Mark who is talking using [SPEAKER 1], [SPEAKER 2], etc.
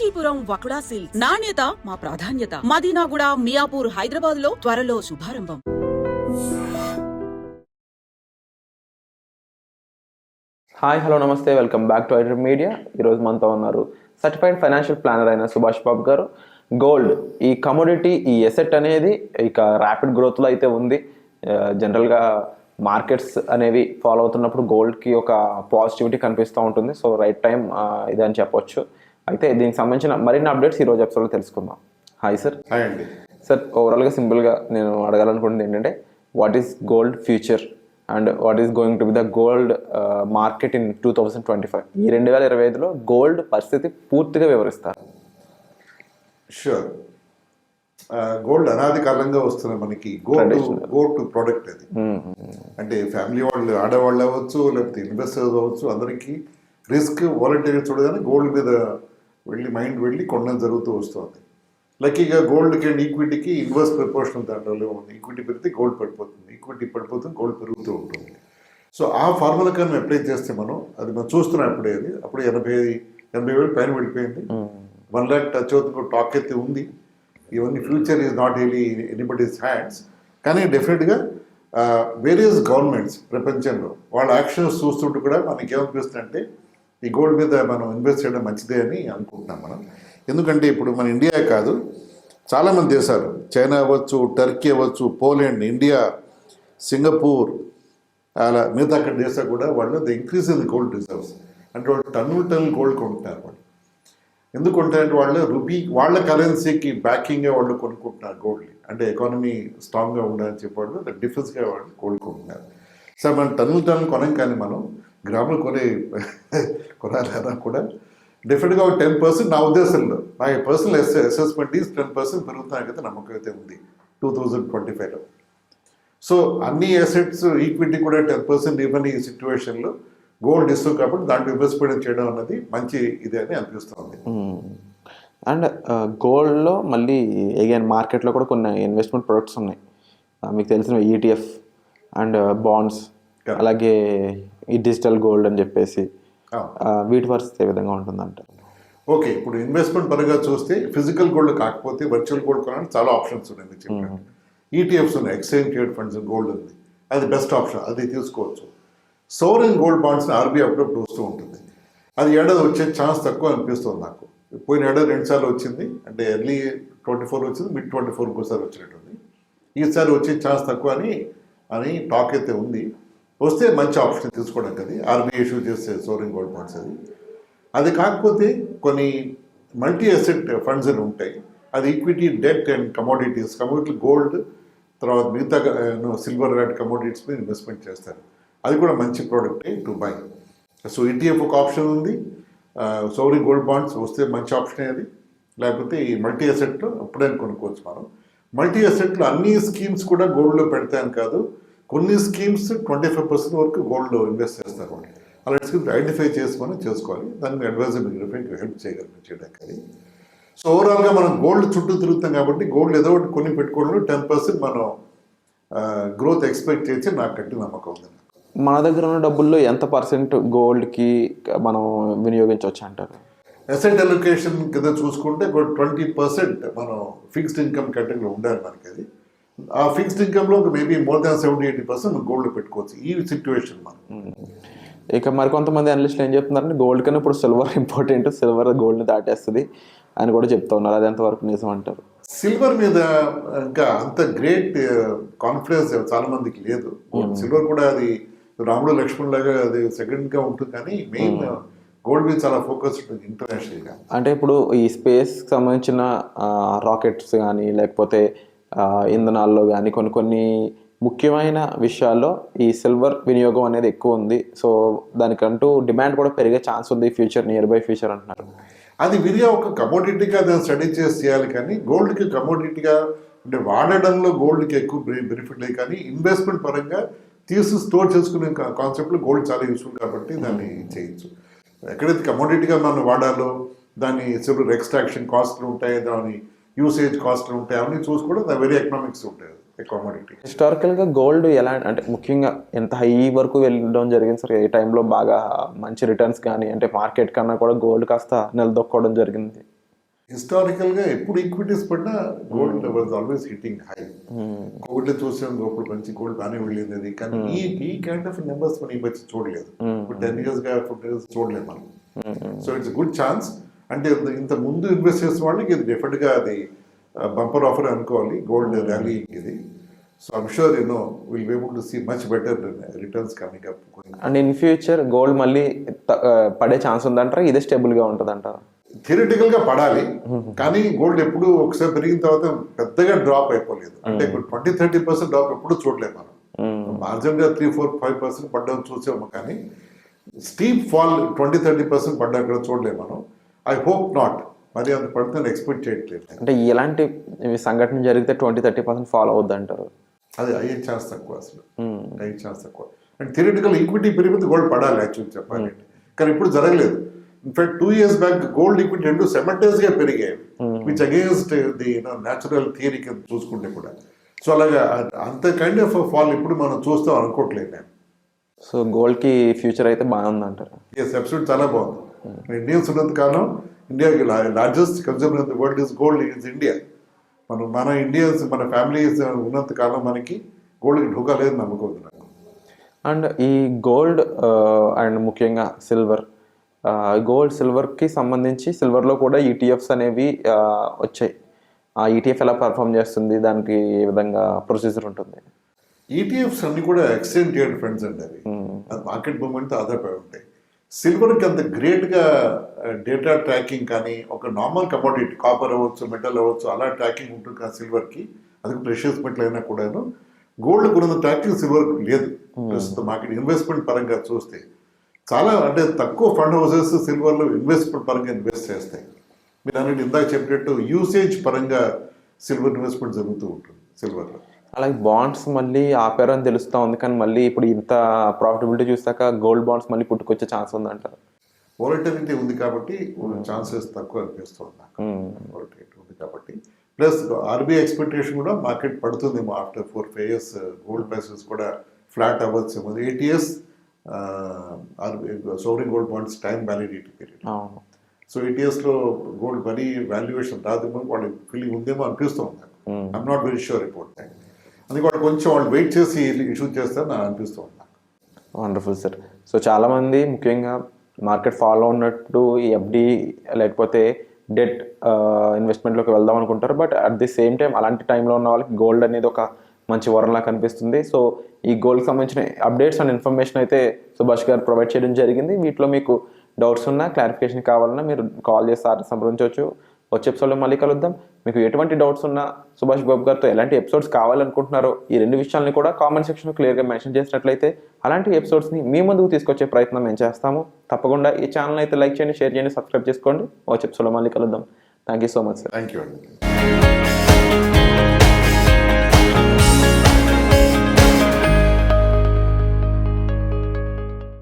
[SPEAKER 1] Kanchipuram వకుడా silks నాణ్యత మా ప్రాధాన్యత. మదీనాగూడ, మియాపూర్, హైదరాబాద్ లో త్వరలో శుభారంభం.
[SPEAKER 2] హాయ్, హలో, నమస్తే, welcome back to iDream media. ఈరోజు మనతో ఉన్నారు సర్టిఫైడ్ ఫైనాన్షియల్ ప్లానర్ అయిన సుభాష్ బాబు గారు. గోల్డ్, ఈ కమోడిటీ, ఈ ఎసెట్ అనేది ఇక ర్యాపిడ్ గ్రోత్లో అయితే ఉంది. జనరల్గా మార్కెట్స్ అనేవి ఫాలో అవుతున్నప్పుడు గోల్డ్కి ఒక పాజిటివిటీ కనిపిస్తూ ఉంటుంది. సో రైట్ టైం ఇది అని చెప్పొచ్చు. అయితే దీనికి సంబంధించిన మరిన్ని అప్డేట్స్ ఈరోజు ఎపిసోడ్లో తెలుసుకుందాం. Hi sir.
[SPEAKER 3] హాయ్ అండి.
[SPEAKER 2] సార్, ఓవరాల్గా సింపుల్గా నేను అడగాలనుకుంటుంది ఏంటంటే, what is gold future and what is going to be the gold market in 2025? ఈ 2025లో గోల్డ్ పరిస్థితి పూర్తిగా వివరిస్తారు.
[SPEAKER 3] షూర్. గోల్డ్ అనాది కాలంగా వస్తున్న మనకి గోల్డ్ ప్రోడక్ట్ అది. అంటే ఫ్యామిలీ వాళ్ళు, ఆడవాళ్ళు అవ్వచ్చు, లేకపోతే ఇన్వెస్టర్స్ అవ్వచ్చు, అందరికీ రిస్క్ వాలంటీర్గా చూడగానే గోల్డ్ మీద మైండ్ వెళ్ళి కొనడం జరుగుతూ వస్తుంది. లక్కీగా గోల్డ్కి అండ్ ఈక్విటీకి ఇన్వర్స్ ప్రపోర్షనల్ దాంట్లో ఉంది. ఈక్విటీ పెరిగితే గోల్డ్ పడిపోతుంది, ఈక్విటీ పడిపోతుంది, గోల్డ్ పెరుగుతూ ఉంటుంది. సో ఆ ఫార్ములా కానీ అప్లై చేస్తే అది మనం చూస్తున్నాం. అప్పుడు 80,000 పైన వెళ్ళిపోయింది. 1 lakh టచ్ అవుతుంది, టాక్ అయితే ఉంది. ఇవన్నీ future is not really anybody's hands. కానీ డెఫినెట్గా వేరియస్ గవర్నమెంట్స్ ప్రపంచంలో వాళ్ళ యాక్షన్స్ చూస్తుంటూ కూడా మనకి ఏమనిపిస్తుందంటే ఈ గోల్డ్ మీద మనం ఇన్వెస్ట్ చేయడం మంచిదే అని అనుకుంటున్నాం మనం. ఎందుకంటే ఇప్పుడు మన ఇండియా కాదు, చాలామంది దేశాలు, చైనా అవ్వచ్చు, టర్కీ అవ్వచ్చు, పోలాండ్, ఇండియా, సింగపూర్, అలా మిగతా అక్కడ దేశాలు కూడా వాళ్ళు ఇంక్రీజ్ ఇన్ గోల్డ్ రిజర్వ్స్. అంటే వాళ్ళు టన్నుల గోల్డ్ కొంటున్నారు. వాళ్ళు ఎందుకు కొంటారంటే వాళ్ళు వాళ్ళ కరెన్సీకి బ్యాకింగ్గా వాళ్ళు కొనుక్కుంటున్నారు గోల్డ్ని. అంటే ఎకానమీ స్ట్రాంగ్గా ఉండాలని చెప్పి వాళ్ళు డిఫెన్స్గా వాళ్ళు గోల్డ్ కొంటున్నారు. సార్ మనం టన్నులు కొనం, కానీ మనం గ్రాములు కొనాలన్నా కూడా డెఫినెట్గా ఒక 10% నా ఉద్దేశంలో, నా పర్సనల్ అసెస్మెంట్ ఈజ్ 10% పెరుగుతున్నాయి కదా నమ్మకం అయితే ఉంది 2025లో. సో అన్ని అసెట్స్, ఈక్విటీ కూడా 10% ఇవ్వని ఈ సిచ్యువేషన్లో గోల్డ్ ఇస్తాం కాబట్టి దాంట్లో ఇన్వెస్ట్మెంట్ చేయడం అన్నది మంచి ఇది అని అనిపిస్తుంది.
[SPEAKER 2] అండ్ గోల్డ్లో మళ్ళీ అగైన్ మార్కెట్లో కూడా కొన్ని ఇన్వెస్ట్మెంట్ ప్రొడక్ట్స్ ఉన్నాయి. మీకు తెలిసిన ETF అండ్ బాండ్స్, అలాగే ఈ డిజిటల్ గోల్డ్ అని చెప్పేసి, వీటి పరిస్థితి ఏ విధంగా ఉంటుందంటారు?
[SPEAKER 3] ఓకే, ఇప్పుడు ఇన్వెస్ట్మెంట్ పరంగా చూస్తే ఫిజికల్ గోల్డ్ కాకపోతే వర్చువల్ గోల్డ్ కొనడానికి చాలా ఆప్షన్స్ ఉన్నాయి. మీరు చెప్పినట్టు ETFs ఉన్నాయి, ఎక్స్చేంజ్ ట్రేడ్ ఫండ్స్ గోల్డ్ ఉంది, అది బెస్ట్ ఆప్షన్, అది తీసుకోవచ్చు. సోవరెన్ గోల్డ్ బాండ్స్ని RBI అప్పుడప్పుడు వస్తూ ఉంటుంది. అది ఏడాది వచ్చే ఛాన్స్ తక్కువ అనిపిస్తుంది నాకు. పోయిన ఏడాది 2 సార్లు వచ్చింది, అంటే ఎర్లీ 24 వచ్చింది, మిడ్ 24 ఇంకోసారి వచ్చినట్టుంది. ఈసారి వచ్చే ఛాన్స్ తక్కువ అని టాక్ అయితే ఉంది. వస్తే మంచి ఆప్షన్ తీసుకోవడానికి అది RBI ఇష్యూ చేస్తే సోవరెన్ గోల్డ్ బాండ్స్ అది కాకపోతే కొన్ని మల్టీ అసెట్ ఫండ్స్ అని ఉంటాయి. అది equity, debt and commodities, gold, తర్వాత మిగతా సిల్వర్ లాంటి కమోడిటీస్ మీద ఇన్వెస్ట్మెంట్ చేస్తారు. అది కూడా మంచి product to buy. So ETF ఒక ఆప్షన్ ఉంది, సోవరెన్ గోల్డ్ బాండ్స్ వస్తే మంచి ఆప్షన్ అది. లేకపోతే ఈ మల్టీ అసెట్ ఎప్పుడైనా కొనుక్కోవచ్చు మనం. మల్టీ అసెట్లో అన్ని స్కీమ్స్ కూడా గోల్డ్లో పెడతాయని కాదు, కొన్ని స్కీమ్స్ 25% వరకు గోల్డ్లో ఇన్వెస్ట్ చేస్తారు. అలాంటి స్కీమ్స్ ఐడెంటిఫై చేసుకొని చేసుకోవాలి. దాన్ని అడ్వైజర్ హెల్ప్ చేయడానికి అది. సో ఓవరాల్గా మనం గోల్డ్ చుట్టూ తిరుగుతాం కాబట్టి గోల్డ్ ఏదో ఒకటి కొన్ని పెట్టుకోవడంలో 10% మనం గ్రోత్ ఎక్స్పెక్ట్ చేసి నాకు గట్టి నమ్మకం ఉంది.
[SPEAKER 2] మన దగ్గర ఉన్న డబ్బుల్లో ఎంత % గోల్డ్కి మనం వినియోగించవచ్చు అంటారు?
[SPEAKER 3] అసెట్ అలొకేషన్ కింద చూసుకుంటే 20% మనం ఫిక్స్డ్ ఇన్కమ్ కేటగిరీలో ఉండాలి మనకి. అది ఆ ఫిక్స్డ్ ఇన్కమ్లో మేబీ మోర్ దాన్ 70-80% గోల్డ్ పెట్టుకోవచ్చు ఈ సిచ్యువేషన్ మనం.
[SPEAKER 2] ఇక మరికొంతమంది అనలిస్టులు ఏం చెప్తున్నారంటే, గోల్డ్ కన్నా ఇప్పుడు సిల్వర్ ఇంపార్టెంట్, సిల్వర్ గోల్డ్ని దాటేస్తుంది అని కూడా చెప్తా ఉన్నారు. అది ఎంతవరకు నిజం అంటారు?
[SPEAKER 3] సిల్వర్ మీద ఇంకా అంత గ్రేట్ కాన్ఫిడెన్స్ చాలా మందికి లేదు. సిల్వర్ కూడా అది రాముడు లక్ష్మణ్ లాగా అది సెకండ్గా ఉంటుంది, కానీ మెయిన్ గోల్డ్ మీద చాలా ఫోకస్ ఉంటుంది ఇంటర్నేషనల్గా.
[SPEAKER 2] అంటే ఇప్పుడు ఈ స్పేస్కి సంబంధించిన రాకెట్స్ కానీ, లేకపోతే ఇంధనాల్లో కానీ కొన్ని ముఖ్యమైన విషయాల్లో ఈ సిల్వర్ వినియోగం అనేది ఎక్కువ ఉంది. సో దానికంటూ డిమాండ్ కూడా పెరిగే ఛాన్స్ ఉంది నియర్ బై ఫ్యూచర్ అంటున్నారు.
[SPEAKER 3] అది విరిగా ఒక కమోడిటీగా దాన్ని స్టడీ చేసి చేయాలి, కానీ గోల్డ్కి కమోడిటీగా అంటే వాడడంలో గోల్డ్కి ఎక్కువ బెనిఫిట్ లేదు. కానీ ఇన్వెస్ట్మెంట్ పరంగా తీసి స్టోర్ చేసుకునే కాన్సెప్ట్లో గోల్డ్ చాలా యూస్ఫుల్ కాబట్టి దాన్ని చేయొచ్చు. ఎక్కడైతే కమోడిటీగా మనం వాడాలో దాని సిల్వర్ ఎక్స్ట్రాక్షన్ కాస్ట్లు ఉంటాయి, దాని యూసేజ్ కాస్ట్లు ఉంటాయి, అవన్నీ చూసుకోవడం వెరీ ఎకనామిక్స్ ఉంటాయి కమోడిటీ.
[SPEAKER 2] హిస్టారికల్గా గోల్డ్ ఎలా అంటే ముఖ్యంగా ఎంత హై వరకు వెళ్ళడం జరిగింది సార్? ఏ టైంలో బాగా మంచి రిటర్న్స్ కానీ, అంటే మార్కెట్ కన్నా కూడా గోల్డ్ కాస్త నిలదొక్కోవడం జరిగింది?
[SPEAKER 3] హిస్టారికల్గా ఎప్పుడు ఈక్విటీస్ పడినా gold was always hitting high. కోవిడ్లో చూసాం అప్పుడు మంచి గోల్డ్ బాగానే వెళ్ళింది అది, కానీ ఈ కైండ్ ఆఫ్ నెంబర్స్ మనం ఈ వచ్చి చూడలేదు. ఇప్పుడు 10 yearsగా 15 years చూడలేదు మనం. So it's good chance. అంటే ఇంత ముందు ఇన్వెస్ట్ చేసిన వాళ్ళకి ఇది డెఫినెట్గా అది బంపర్ ఆఫర్ అనుకోవాలి గోల్డ్ ర్యాలీ ఇది. So I'm sure will be able to see much better returns coming up.
[SPEAKER 2] And in future gold మళ్ళీ పడే ఛాన్స్ ఉందంటారా, ఇదే స్టేబుల్గా ఉంటుంది అంటారా?
[SPEAKER 3] థియరిటికల్ గా పడాలి, కానీ గోల్డ్ ఎప్పుడు ఒకసారి పెరిగిన తర్వాత పెద్దగా డ్రాప్ అయిపోలేదు. అంటే 20-30% డ్రాప్ ఎప్పుడు చూడలేము మనం. మార్జిన్ గా 3-4-5% పడ్డం చూసాము, కానీ స్టీప్ ఫాల్ 20-30% పడ్డా కూడా చూడలేము మనం. ఐ హోప్ నాట్, మరి అంత పడుతుంది ఎక్స్పెక్ట్ చేయట్లేదు.
[SPEAKER 2] అంటే ఎలాంటి సంఘటన జరిగితే 20-30% ఫాలో అవుద్ది అంటారు?
[SPEAKER 3] అది అయ్యే ఛాన్స్ తక్కువ, అసలు అయ్యే ఛాన్స్ తక్కువ. అండ్ థియరిటికల్ ఈక్విటీ పెరిగితే గోల్డ్ పడాలి యాక్చువల్ చెప్పాలంటే, కానీ ఇప్పుడు జరగలేదు. In fact 2 years back gold equity రెండు సెమంటైజ్ గా పెరిగాయి, which against the natural theory చూసుకుంటే కూడా. సో అలాగా అంత కైండ్ ఆఫ్ ఫాల్ ఇప్పుడు మనం చూస్తాం అనుకోవట్లేదు నేను.
[SPEAKER 2] సో గోల్డ్ కి ఫ్యూచర్ అయితే బాగుంది అంటారు?
[SPEAKER 3] ఎస్, అబ్సల్యూట్ చాలా బాగుంది. ఇండియన్స్ ఉన్నంత కాలం, ఇండియాకి largest consumer in the world is gold is India. మన ఇండియన్స్, మన ఫ్యామిలీస్ ఉన్నంత కాలం మనకి గోల్డ్కి ఢోకా లేదు నమ్మకం నాకు.
[SPEAKER 2] అండ్ ఈ గోల్డ్ అండ్ ముఖ్యంగా సిల్వర్, గోల్డ్ సిల్వర్కి సంబంధించి సిల్వర్లో కూడా ఈటీఎఫ్స్ అనేవి వచ్చాయి. ఆ ఈటీఎఫ్ ఎలా పర్ఫామ్ చేస్తుంది, దానికి ఏ విధంగా ప్రొసీజర్ ఉంటుంది?
[SPEAKER 3] ఈటీఎఫ్స్ అన్ని కూడా ఎక్స్చేంజ్ ట్రేడ్ ఫండ్స్ అండి, అవి మార్కెట్ మూవ్మెంట్తో ఆధారపడి ఉంటాయి. సిల్వర్కి అంత గ్రేట్గా డేటా ట్రాకింగ్ కానీ, ఒక నార్మల్ కమోడిటీ కాపర్ అవ్వచ్చు, మెటల్ అవ్వచ్చు, అలా ట్రాకింగ్ ఉంటుంది కానీ సిల్వర్కి, అది ప్రెషియస్ మెటల్ అయినా కూడాను గోల్డ్ కూడా ట్రాకింగ్ సిల్వర్కి లేదు ప్రస్తుతం. మార్కెట్ ఇన్వెస్ట్మెంట్ పరంగా చూస్తే చాలా, అంటే తక్కువ ఫండ్ హౌసెస్ సిల్వర్లో ఇన్వెస్ట్మెంట్ పరంగా ఇన్వెస్ట్ చేస్తాయి. మీరు అన్నట్టు ఇందాక చెప్పినట్టు యూసేజ్ పరంగా సిల్వర్ ఇన్వెస్ట్మెంట్ జరుగుతూ ఉంటుంది సిల్వర్లో.
[SPEAKER 2] అలాగే బాండ్స్ మళ్ళీ ఆపారు అని తెలుస్తూ ఉంది, కానీ మళ్ళీ ఇప్పుడు ఇంత ప్రాఫిటబిలిటీ చూసాక గోల్డ్ బాండ్స్ మళ్ళీ పుట్టుకొచ్చే ఛాన్స్ ఉందంటారు?
[SPEAKER 3] వాలటిలిటీ ఉంది కాబట్టి ఛాన్సెస్ తక్కువ అనిపిస్తుంది నాకు. వాలటిలిటీ ఉంది కాబట్టి, ప్లస్ ఆర్బీఐ ఎక్స్పెక్టేషన్ కూడా మార్కెట్ పడుతుందేమో ఆఫ్టర్ 4-5 years గోల్డ్ ప్రైసెస్ కూడా ఫ్లాట్ అవ్వచ్చు. 8 years sovereign gold bonds time validity period. So 8 yearsలో గోల్డ్ మరీ వాల్యుయేషన్ రాదేమో వాళ్ళ ఫీలింగ్ ఉందేమో అనిపిస్తుంది నాకు. I'm not very sure about that. అందుకే వాళ్ళు కొంచెం వాళ్ళు వెయిట్ చేసి ఇష్యూ చేస్తారని నాకు అనిపిస్తుంది నాకు.
[SPEAKER 2] Wonderful sir. సో చాలామంది ముఖ్యంగా మార్కెట్ ఫాలో ఉన్నట్టు ఈ ఎఫ్డి లేకపోతే డెట్ ఇన్వెస్ట్మెంట్లోకి వెళ్దాం అనుకుంటారు, but at the same time అలాంటి టైంలో ఉన్న వాళ్ళకి గోల్డ్ అనేది ఒక మంచి వరంలా కనిపిస్తుంది. సో ఈ గోల్డ్కి సంబంధించిన అప్డేట్స్ అండ్ ఇన్ఫర్మేషన్ అయితే సుభాష్ గారు ప్రొవైడ్ చేయడం జరిగింది. వీటిలో మీకు డౌట్స్ ఉన్నా, క్లారిఫికేషన్ కావాలన్నా మీరు కాల్ చేసి సంప్రదించవచ్చు. వచ్చే ఎపిసోడ్లో మళ్ళీ కలుద్దాం. మీకు ఎటువంటి డౌట్స్ ఉన్నా, సుభాష్ బాబు గారితో ఎలాంటి ఎపిసోడ్స్ కావాలనుకుంటున్నారో ఈ రెండు విషయాలని కూడా కామెంట్ సెక్షన్లో క్లియర్గా మెన్షన్ చేసినట్లయితే అలాంటి ఎపిసోడ్స్ని మీ ముందుకు తీసుకొచ్చే ప్రయత్నం మేము చేస్తాము. తప్పకుండా ఈ ఛానల్ అయితే లైక్ చేయండి, షేర్ చేయండి, సబ్స్క్రైబ్ చేసుకోండి. వచ్చే ఎపిసోడ్లో మళ్ళీ కలుద్దాం. Thank you so much sir.
[SPEAKER 3] Thank you అండి.